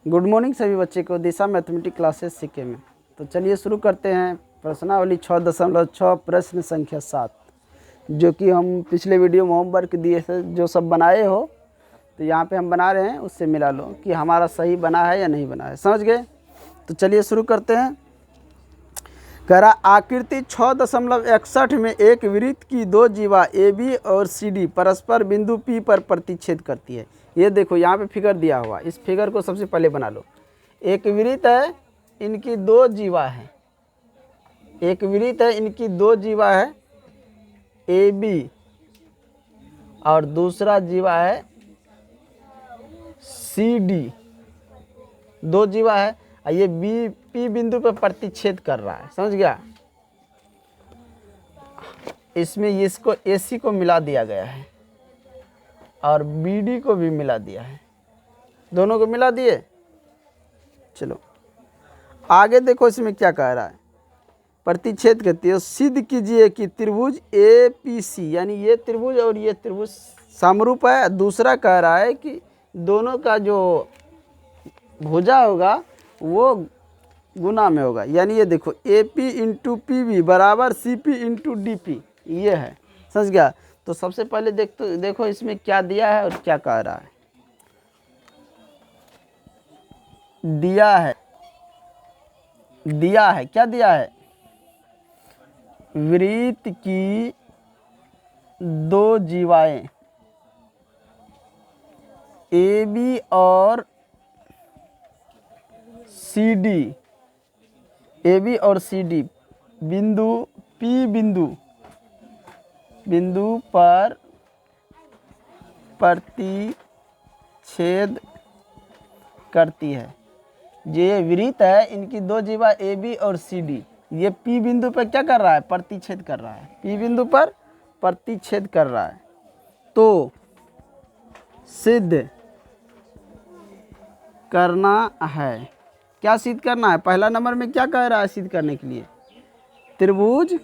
Good morning सभी बच्चे को दिशा मैथमेटिक्स क्लासेस सीखे में। तो चलिए शुरू करते हैं प्रश्नावली 6.6 प्रश्न संख्या 7, जो कि हम पिछले वीडियो में होमवर्क दिए थे। जो सब बनाए हो तो यहाँ पे हम बना रहे हैं, उससे मिला लो कि हमारा सही बना है या नहीं बना है। समझ गए? तो चलिए शुरू करते हैं। कह रहा आकृति 6.61 में एक वृत्त की दो जीवा ए बी और सी डी परस्पर बिंदु पी पर प्रतिच्छेद करती है। ये देखो यहाँ पे फिगर दिया हुआ, इस फिगर को सबसे पहले बना लो। एक वृत्त है, इनकी दो जीवा है। एक वृत्त है, इनकी दो जीवा है ए बी, और दूसरा जीवा है सी डी। दो जीवा है, ये बी पी बिंदु पर प्रतिच्छेद कर रहा है। समझ गया? इसमें इसको एसी को मिला दिया गया है और बीडी को भी मिला दिया है, दोनों को मिला दिए। चलो आगे देखो, इसमें क्या कह रहा है। प्रतिच्छेद करती है। सिद्ध कीजिए कि त्रिभुज ए पी सी, यानी ये त्रिभुज और ये त्रिभुज समरूप है। दूसरा कह रहा है कि दोनों का जो भुजा होगा वो गुना में होगा। यानी ये देखो A P into P B बराबर C P into D P, ये है। समझ गया? तो सबसे पहले देखो इसमें क्या दिया है और क्या कह रहा है। दिया है क्या दिया है? वृत्त की दो जीवाएं ए बी और सी डी, ए बी और सी डी बिंदु पी बिंदु पर प्रतिच्छेद करती है। ये वृत्त है, इनकी दो जीवा ए बी और सी डी, ये पी बिंदु पर क्या कर रहा है? प्रतिच्छेद कर रहा है। पी बिंदु पर प्रतिच्छेद कर रहा है। तो सिद्ध करना है। क्या सिद्ध करना है? पहला नंबर में क्या कह रहा है सिद्ध करने के लिए? त्रिभुज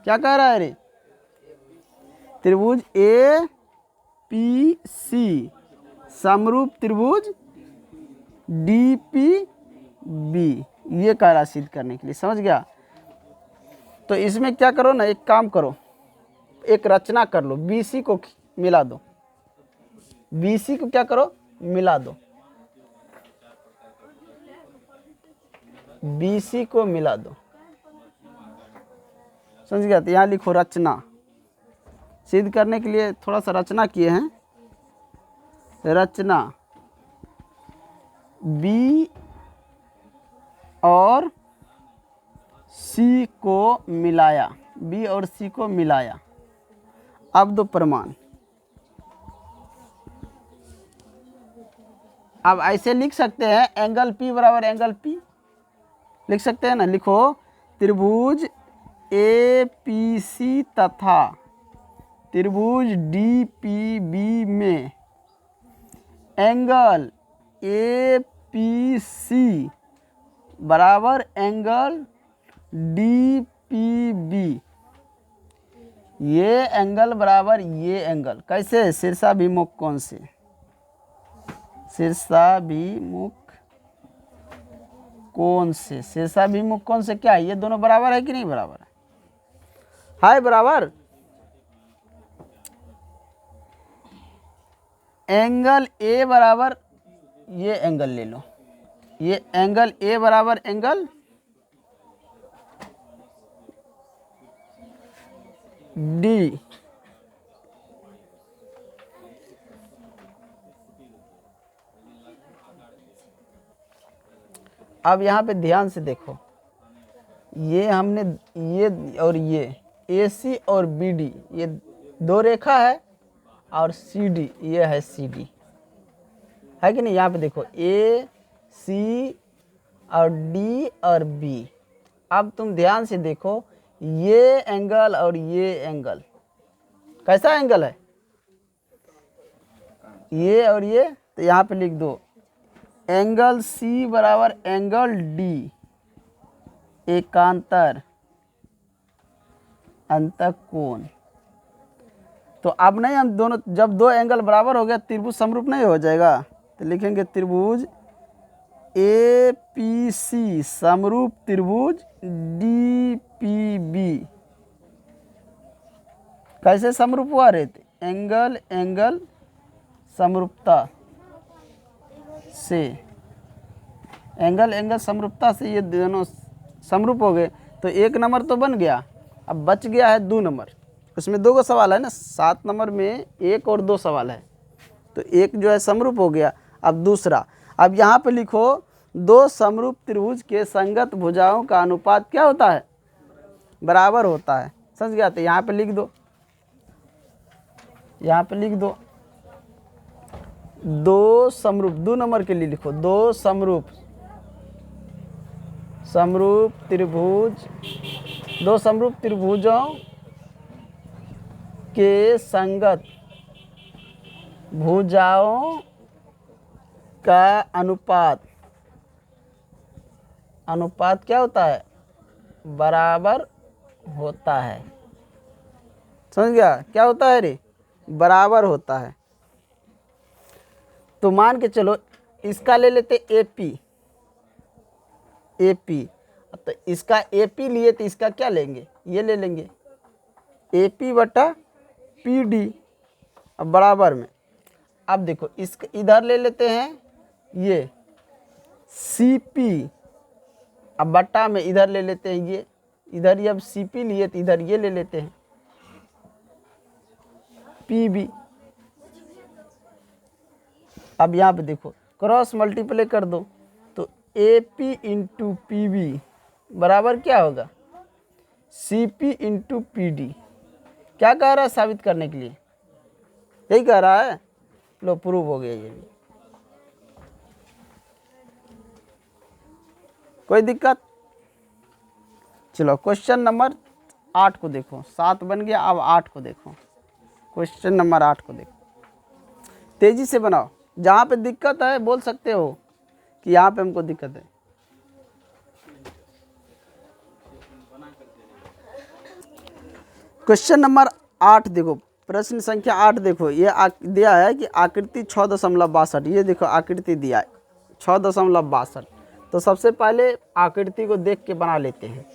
क्या कह रहा है रे? त्रिभुज ए पी सी समरूप त्रिभुज डी पी बी, ये कह रहा है सिद्ध करने के लिए। समझ गया? तो इसमें क्या करो ना, एक काम करो, एक रचना कर लो। बीसी को मिला दो। बीसी को क्या करो? मिला दो। बीसी को मिला दो। समझ गया? तो यहाँ लिखो रचना। सिद्ध करने के लिए थोड़ा सा रचना किए हैं। रचना बी और सी को मिलाया, बी और सी को मिलाया। अब दो प्रमाण। अब ऐसे लिख सकते हैं, एंगल पी बराबर एंगल पी लिख सकते हैं ना। लिखो त्रिभुज ए पी सी तथा त्रिभुज डी पी बी में एंगल ए पी सी बराबर एंगल डी पी बी। ये एंगल बराबर ये एंगल। कैसे? शीर्षाभिमुख कोण से। शीर्षाभिमुख कोण से। शीर्षाभिमुख कोण से क्या है? ये दोनों बराबर है कि नहीं बराबर है? हाय बराबर। एंगल ए बराबर ये एंगल ले लो। ये एंगल ए बराबर एंगल डी। अब यहाँ पे ध्यान से देखो, ये हमने ये और ये ए सी और बी डी, ये दो रेखा है, और सी डी ये है सी डी, है कि नहीं? यहाँ पे देखो ए सी और डी और बी। अब तुम ध्यान से देखो, ये एंगल और ये एंगल कैसा एंगल है? ये और ये। तो यहाँ पे लिख दो एंगल सी बराबर एंगल डी एकांतर अंतःकोण। तो अब नहीं, हम दोनों जब दो एंगल बराबर हो गया त्रिभुज समरूप नहीं हो जाएगा? तो लिखेंगे त्रिभुज ए पी सी समरूप त्रिभुज डी पी बी कैसे समरूप हुआ रहते? एंगल एंगल समरूपता से, एंगल एंगल समरूपता से ये दोनों समरूप हो गए। तो 1 नंबर तो बन गया, अब बच गया है 2 नंबर। उसमें 2 सवाल है ना, 7 नंबर में 1 और 2 सवाल है, तो 1 जो है समरूप हो गया। अब दूसरा, अब यहाँ पे लिखो 2 समरूप त्रिभुज के संगत भुजाओं का अनुपात क्या होता है? बराबर होता है। समझ गया? तो यहाँ पे लिख दो, यहाँ पे लिख दो 2 समरूप, 2 नंबर के लिए लिखो 2 समरूप त्रिभुज, 2 समरूप त्रिभुजों के संगत भुजाओं का अनुपात क्या होता है? बराबर होता है। समझ गया? क्या होता है रे? बराबर होता है। तो मान के चलो इसका ले लेते एपी, तो इसका एपी लिए तो इसका क्या लेंगे? ये ले लेंगे एपी बटा पीडी, अब बराबर में। अब देखो इसका इधर ले लेते हैं ये सीपी, अब बट्टा में इधर ले लेते हैं ये, इधर ये अब सीपी लिए तो इधर ये ले लेते हैं पीबी। अब यहाँ पे देखो क्रॉस मल्टीप्लाई कर दो, तो एपी इंटू पीबी बराबर क्या होगा? CP into PD. क्या कह रहा है साबित करने के लिए? यही कह रहा है। लो प्रूव हो गया ये भी। कोई दिक्कत? चलो क्वेश्चन नंबर 8 को देखो, 7 बन गया, अब 8 को देखो। क्वेश्चन नंबर 8 को देखो, तेजी से बनाओ। जहाँ पे दिक्कत है बोल सकते हो कि यहाँ पे हमको दिक्कत है। क्वेश्चन नंबर 8 देखो, प्रश्न संख्या 8 देखो। ये दिया है कि आकृति 6.62, ये देखो आकृति दिया है 6.62। तो सबसे पहले आकृति को देख के बना लेते हैं।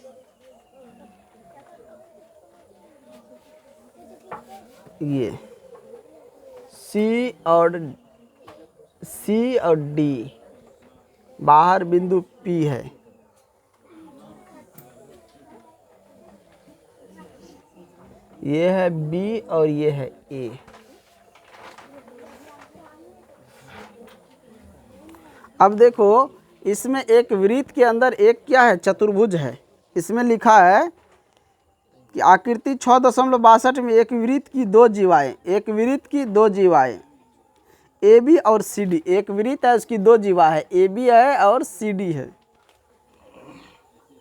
ये सी और डी, बाहर बिंदु P है, ये है B और ये है A। अब देखो इसमें एक वृत्त के अंदर एक क्या है? चतुर्भुज है। इसमें लिखा है कि आकृति 6.62 में एक वृत्त की 2 जीवाएं, एक वृत्त की 2 जीवाएं AB और CD। एक वृत्त है उसकी 2 जीवा है, AB है और CD है।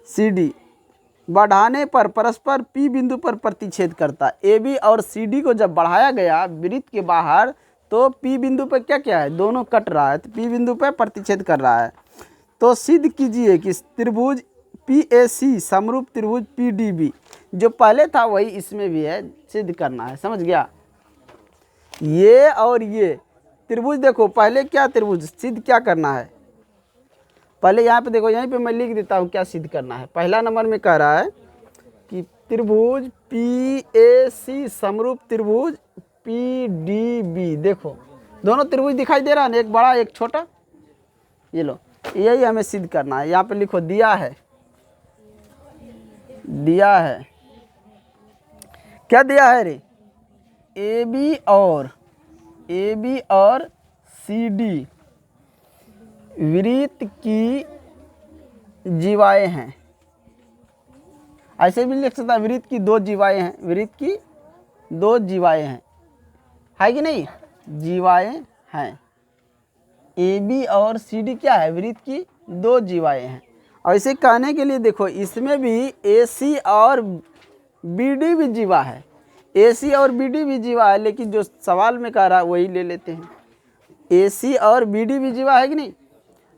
CD बढ़ाने पर परस्पर P बिंदु पर प्रतिच्छेद करता है। AB और CD को जब बढ़ाया गया वृत्त के बाहर, तो P बिंदु पर क्या क्या है? दोनों कट रहा है, तो P बिंदु पर प्रतिच्छेद कर रहा है। तो सिद्ध कीजिए कि त्रिभुज PAC समरूप त्रिभुज PDB, जो पहले था वही इसमें भी है, सिद्ध करना है। समझ गया? ये और ये त्रिभुज देखो, पहले क्या त्रिभुज सिद्ध क्या करना है? पहले यहाँ पे देखो, यहीं पे मैं लिख देता हूँ क्या सिद्ध करना है। पहला नंबर में कह रहा है कि त्रिभुज PAC समरूप त्रिभुज PDB। देखो दोनों त्रिभुज दिखाई दे रहा है ना, एक बड़ा एक छोटा। ये लो, यही हमें सिद्ध करना है। यहाँ पे लिखो दिया है क्या दिया है रे? AB और CD वृत्त की जीवाएं हैं। ऐसे भी लिख सकता है वृत्त की 2 जीवाएं हैं, वृत्त की 2 जीवाएं हैं, है कि नहीं? जीवाएं हैं। AB और CD क्या है? वृत्त की 2 जीवाएं हैं। और इसे कहने के लिए देखो इसमें भी AC और BD भी जीवा है, AC और BD भी जीवा है, लेकिन जो सवाल में कह रहा है वही ले लेते हैं। AC और BD भी जीवा है कि नहीं,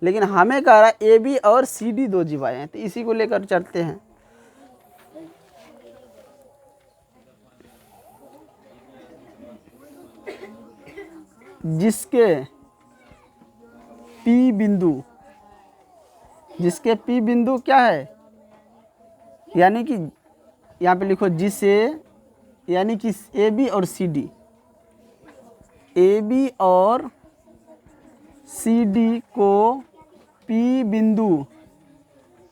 लेकिन हमें कह रहा है AB और CD 2 जीवाएं हैं, तो इसी को लेकर चलते हैं। जिसके P बिंदु जिसके P बिंदु क्या है, यानी कि यहाँ पे लिखो जिसे, यानी कि AB और CD, AB और CD को P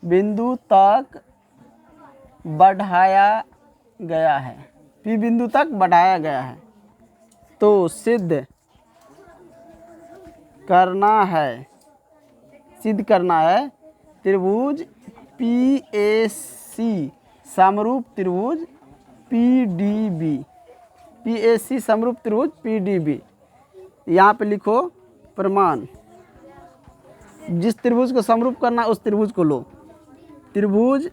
बिंदु तक बढ़ाया गया है, P बिंदु तक बढ़ाया गया है, तो सिद्ध करना है त्रिभुज PAC समरूप त्रिभुज PDB, PAC समरूप त्रिभुज PDB। यहाँ पे लिखो प्रमाण, जिस त्रिभुज को समरूप करना उस त्रिभुज को लो, त्रिभुज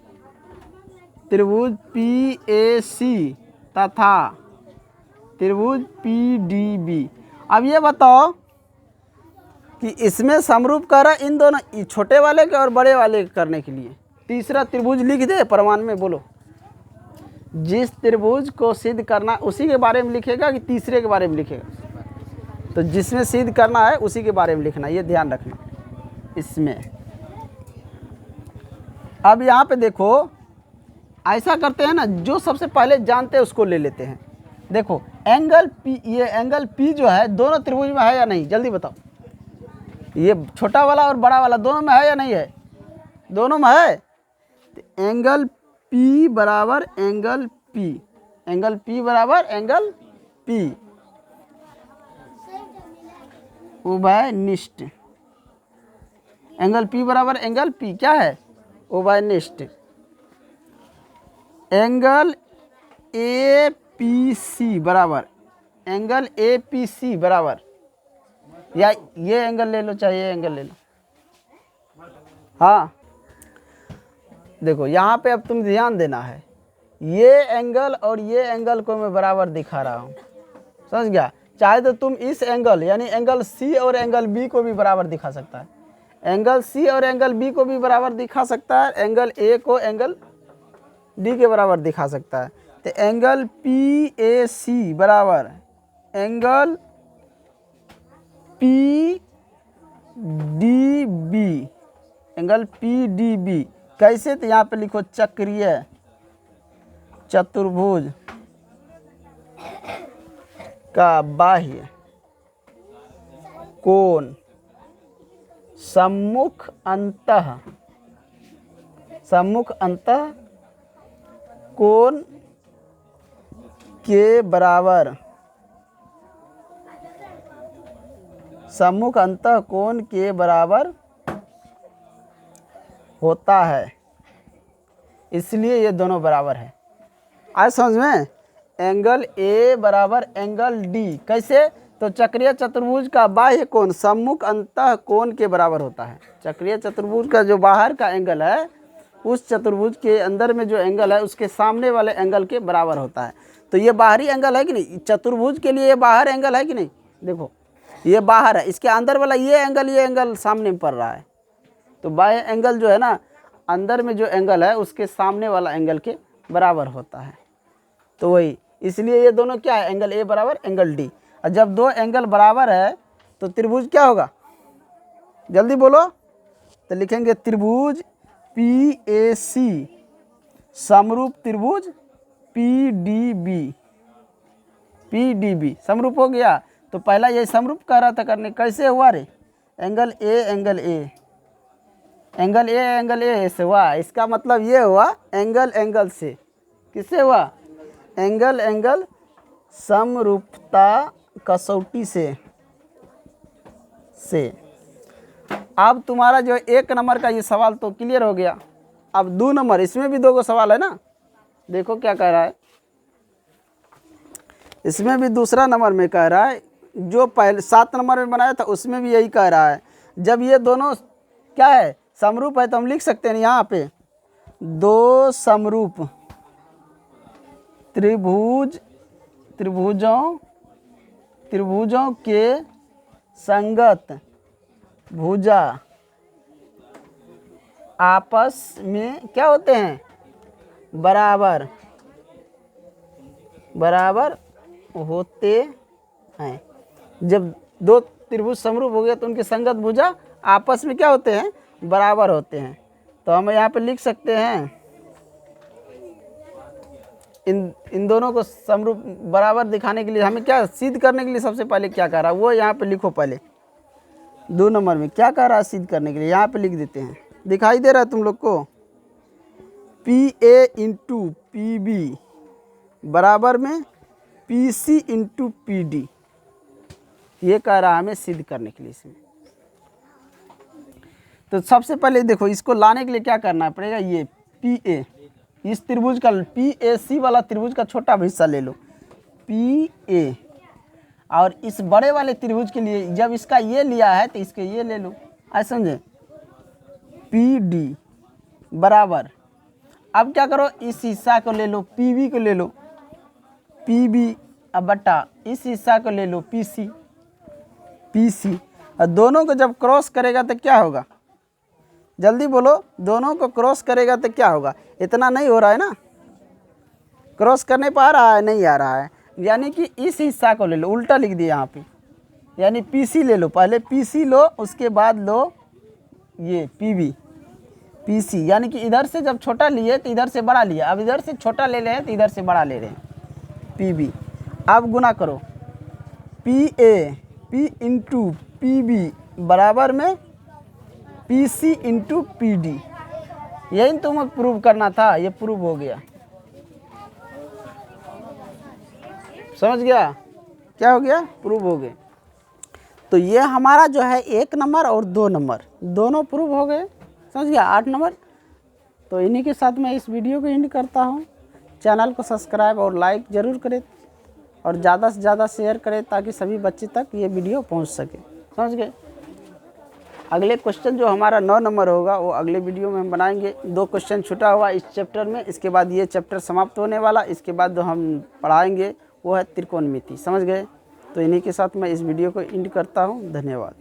PAC तथा त्रिभुज PDB। अब ये बताओ कि इसमें समरूप करा इन दोनों, छोटे वाले के और बड़े वाले के करने के लिए तीसरा त्रिभुज लिख दे प्रमाण में। बोलो, जिस त्रिभुज को सिद्ध करना उसी के बारे में लिखेगा कि तीसरे के बारे में लिखेगा? तो जिसमें सिद्ध करना है उसी के बारे में लिखना, ये ध्यान रखना इसमें। अब यहाँ पे देखो, ऐसा करते हैं ना, जो सबसे पहले जानते हैं उसको ले लेते हैं। देखो एंगल P, ये एंगल P जो है दोनों त्रिभुज में है या नहीं, जल्दी बताओ। ये छोटा वाला और बड़ा वाला दोनों में है या नहीं है? दोनों में है। तो एंगल P बराबर एंगल P, एंगल P बराबर एंगल P उभयनिष्ठ, एंगल P बराबर एंगल P क्या है? उभयनिष्ठ। एंगल APC बराबर एंगल APC बराबर, या ये एंगल ले लो चाहे ये एंगल ले लो। हाँ देखो यहाँ पे अब तुम ध्यान देना है, ये एंगल और ये एंगल को मैं बराबर दिखा रहा हूँ, समझ गया? चाहे तो तुम इस एंगल यानी एंगल C और एंगल B को भी बराबर दिखा सकता है, एंगल C और एंगल B को भी बराबर दिखा सकता है, एंगल A को एंगल D के बराबर दिखा सकता है। तो एंगल PAC बराबर एंगल PDB, एंगल PDB कैसे? तो यहाँ पे लिखो चक्रीय चतुर्भुज का बाह्य कोण सम्मुख अंतः कोण के बराबर, सम्मुख अंतः कोण के बराबर होता है, इसलिए ये दोनों बराबर है। आज समझ में? एंगल A बराबर एंगल D कैसे? तो चक्रीय चतुर्भुज का बाह्य कोण सम्मुख अंतः कोण के बराबर होता है। चक्रीय चतुर्भुज का जो बाहर का एंगल है उस चतुर्भुज के अंदर में जो एंगल है उसके सामने वाले एंगल के बराबर होता है। तो ये बाहरी एंगल है कि नहीं? चतुर्भुज के लिए ये बाहर एंगल है कि नहीं? देखो ये बाहर है, इसके अंदर वाला ये एंगल सामने में पड़ रहा है, तो बाह्य एंगल जो है ना, अंदर में जो एंगल है उसके सामने वाला एंगल के बराबर होता है। तो वही, इसलिए ये दोनों क्या है? एंगल A बराबर एंगल D। और जब दो एंगल बराबर है तो त्रिभुज क्या होगा? जल्दी बोलो। तो लिखेंगे त्रिभुज PAC समरूप त्रिभुज PDB समरूप हो गया। तो पहला ये समरूप कह रहा था करने, कैसे हुआ रे? एंगल A एंगल A से हुआ। इसका मतलब ये हुआ एंगल से, किससे हुआ? एंगल समरूपता कसौटी से। अब तुम्हारा जो 1 नंबर का ये सवाल तो क्लियर हो गया। अब 2 नंबर, इसमें भी 2 गो सवाल है ना, देखो क्या कह रहा है। इसमें भी दूसरा नंबर में कह रहा है, जो पहले 7 नंबर में बनाया था उसमें भी यही कह रहा है। जब ये दोनों क्या है? समरूप है, तो हम लिख सकते हैं यहाँ पे 2 समरूप त्रिभुजों के संगत भुजा आपस में क्या होते हैं? बराबर होते हैं। जब 2 त्रिभुज समरूप हो गए तो उनके संगत भुजा आपस में क्या होते हैं? बराबर होते हैं। तो हम यहाँ पे लिख सकते हैं इन दोनों को समरूप बराबर दिखाने के लिए हमें क्या सिद्ध करने के लिए सबसे पहले क्या कह रहा है वो यहाँ पे लिखो। पहले 2 नंबर में क्या कह रहा है सिद्ध करने के लिए, यहाँ पे लिख देते हैं। दिखाई दे रहा है तुम लोग को, PA इंटू PB बराबर में PC इंटू PD, ये कह रहा है हमें सिद्ध करने के लिए इसमें। तो सबसे पहले देखो इसको लाने के लिए क्या करना पड़ेगा, ये PA इस त्रिभुज का PAC वाला त्रिभुज का छोटा हिस्सा ले लो PA, और इस बड़े वाले त्रिभुज के लिए जब इसका ये लिया है तो इसके ये ले लो, ऐसे समझे, PD बराबर, अब क्या करो इस हिस्सा को ले लो PB को ले लो PB, अब बट्टा इस हिस्सा को ले लो PC, और दोनों को जब क्रॉस करेगा तो क्या होगा, जल्दी बोलो, दोनों को क्रॉस करेगा तो क्या होगा, इतना नहीं हो रहा है ना, क्रॉस करने पर आ रहा है, नहीं आ रहा है, यानी कि इस हिस्सा को ले लो, उल्टा लिख दिया यहाँ पे, यानी PC ले लो, पहले PC लो उसके बाद लो ये PC, यानी कि इधर से जब छोटा लिए तो इधर से बड़ा लिया, अब इधर से छोटा ले रहे हैं तो इधर से बड़ा ले रहे हैं PB। अब गुना करो P इंटू PB बराबर में PC इंटू PD, यही तुम्हें प्रूव करना था, ये प्रूव हो गया। समझ गया क्या हो गया, प्रूव हो गए। तो ये हमारा जो है 1 नंबर और 2 नंबर दोनों प्रूव हो गए, समझ गया, 8 नंबर। तो इन्हीं के साथ मैं इस वीडियो को एंड करता हूँ। चैनल को सब्सक्राइब और लाइक ज़रूर करें और ज़्यादा से ज़्यादा शेयर करें ताकि सभी बच्चे तक ये वीडियो पहुँच सके, समझ गए। अगले क्वेश्चन जो हमारा 9 नंबर होगा वो अगले वीडियो में हम बनाएंगे। 2 क्वेश्चन छूटा हुआ इस चैप्टर में, इसके बाद ये चैप्टर समाप्त होने वाला, इसके बाद जो हम पढ़ाएंगे वो है त्रिकोणमिति, समझ गए। तो इन्हीं के साथ मैं इस वीडियो को एंड करता हूँ। धन्यवाद।